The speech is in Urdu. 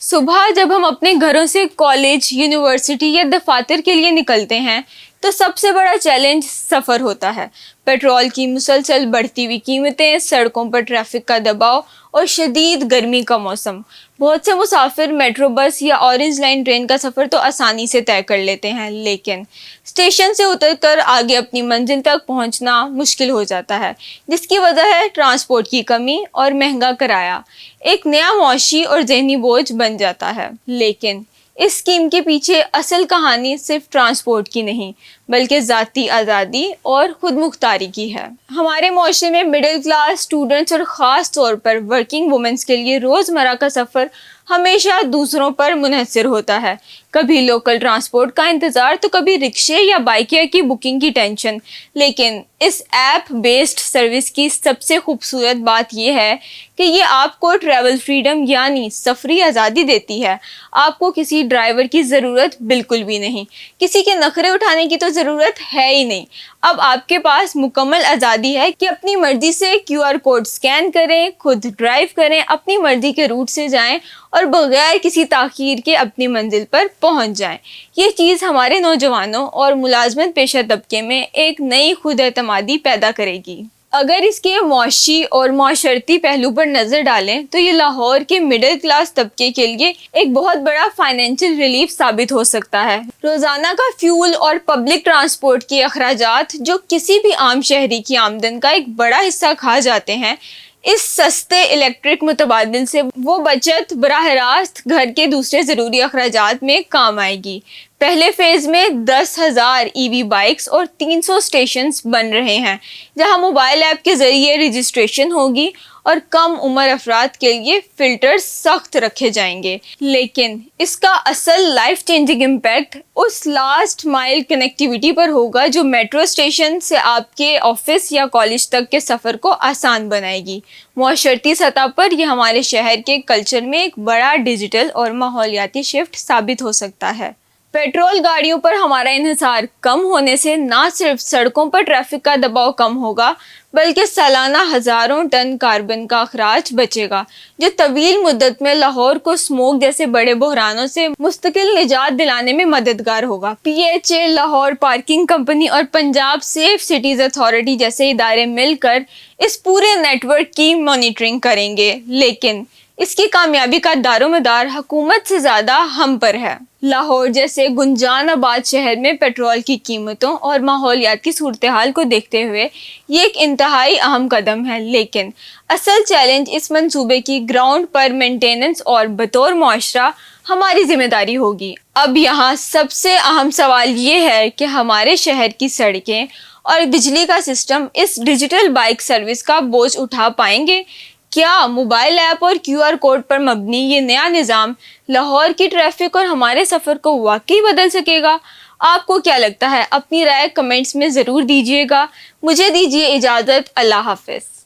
صبح جب ہم اپنے گھروں سے کالج، یونیورسٹی یا دفاتر کے لیے نکلتے ہیں تو سب سے بڑا چیلنج سفر ہوتا ہے۔ پیٹرول کی مسلسل بڑھتی ہوئی قیمتیں، سڑکوں پر ٹریفک کا دباؤ اور شدید گرمی کا موسم۔ بہت سے مسافر میٹرو بس یا اورنج لائن ٹرین کا سفر تو آسانی سے طے کر لیتے ہیں، لیکن اسٹیشن سے اتر کر آگے اپنی منزل تک پہنچنا مشکل ہو جاتا ہے، جس کی وجہ ہے ٹرانسپورٹ کی کمی اور مہنگا کرایہ۔ ایک نیا معاشی اور ذہنی بوجھ بن جاتا ہے۔ لیکن اس اسکیم کے پیچھے اصل کہانی صرف ٹرانسپورٹ کی نہیں بلکہ ذاتی آزادی اور خود مختاری کی ہے۔ ہمارے معاشرے میں مڈل کلاس، اسٹوڈنٹس اور خاص طور پر ورکنگ وومنس کے لیے روزمرہ کا سفر ہمیشہ دوسروں پر منحصر ہوتا ہے۔ کبھی لوکل ٹرانسپورٹ کا انتظار تو کبھی رکشے یا بائکیں کی بکنگ کی ٹینشن۔ لیکن اس ایپ بیسڈ سروس کی سب سے خوبصورت بات یہ ہے کہ یہ آپ کو ٹریول فریڈم یعنی سفری آزادی دیتی ہے۔ آپ کو کسی ڈرائیور کی ضرورت بالکل بھی نہیں، کسی کے نخرے اٹھانے کی تو ضرورت ہے ہی نہیں۔ اب آپ کے پاس مکمل آزادی ہے کہ اپنی مرضی سے QR کوڈ سکین کریں، خود ڈرائیو کریں، اپنی مرضی کے روٹ سے جائیں اور بغیر کسی تاخیر کے اپنی منزل پر پہنچ جائیں۔ یہ چیز ہمارے نوجوانوں اور ملازمت پیشہ طبقے میں ایک نئی خود اعتمادی پیدا کرے گی۔ اگر اس کے معاشی اور معاشرتی پہلو پر نظر ڈالیں تو یہ لاہور کے مڈل کلاس طبقے کے لیے ایک بہت بڑا فائنینشیل ریلیف ثابت ہو سکتا ہے۔ روزانہ کا فیول اور پبلک ٹرانسپورٹ کے اخراجات جو کسی بھی عام شہری کی آمدن کا ایک بڑا حصہ کھا جاتے ہیں، اس سستے الیکٹرک متبادل سے وہ بچت براہ راست گھر کے دوسرے ضروری اخراجات میں کام آئے گی۔ پہلے فیز میں 10,000 EV بائکس اور 300 اسٹیشنز بن رہے ہیں، جہاں موبائل ایپ کے ذریعے رجسٹریشن ہوگی اور کم عمر افراد کے لیے فلٹر سخت رکھے جائیں گے۔ لیکن اس کا اصل لائف چینجنگ امپیکٹ اس لاسٹ مائل کنیکٹیویٹی پر ہوگا جو میٹرو اسٹیشن سے آپ کے آفس یا کالج تک کے سفر کو آسان بنائے گی۔ معاشرتی سطح پر یہ ہمارے شہر کے کلچر میں ایک بڑا ڈیجیٹل اور ماحولیاتی شفٹ ثابت ہو سکتا ہے۔ پیٹرول گاڑیوں پر ہمارا انحصار کم ہونے سے نہ صرف سڑکوں پر ٹریفک کا دباؤ کم ہوگا بلکہ سالانہ ہزاروں ٹن کاربن کا اخراج بچے گا، جو طویل مدت میں لاہور کو اسموگ جیسے بڑے بحرانوں سے مستقل نجات دلانے میں مددگار ہوگا۔ PHA، لاہور پارکنگ کمپنی اور پنجاب سیف سٹیز اتھارٹی جیسے ادارے مل کر اس پورے نیٹ ورک کی مانیٹرنگ کریں گے، لیکن اس کی کامیابی کا دار و مدار حکومت سے زیادہ ہم پر ہے۔ لاہور جیسے گنجان آباد شہر میں پیٹرول کی قیمتوں اور ماحولیاتی صورتحال کو دیکھتے ہوئے یہ ایک انتہائی اہم قدم ہے، لیکن اصل چیلنج اس منصوبے کی گراؤنڈ پر مینٹیننس اور بطور معاشرہ ہماری ذمہ داری ہوگی۔ اب یہاں سب سے اہم سوال یہ ہے کہ ہمارے شہر کی سڑکیں اور بجلی کا سسٹم اس ڈیجیٹل بائک سروس کا بوجھ اٹھا پائیں گے؟ کیا موبائل ایپ اور QR کوڈ پر مبنی یہ نیا نظام لاہور کی ٹریفک اور ہمارے سفر کو واقعی بدل سکے گا؟ آپ کو کیا لگتا ہے؟ اپنی رائے کمنٹس میں ضرور دیجیے گا۔ مجھے دیجیے اجازت۔ اللہ حافظ۔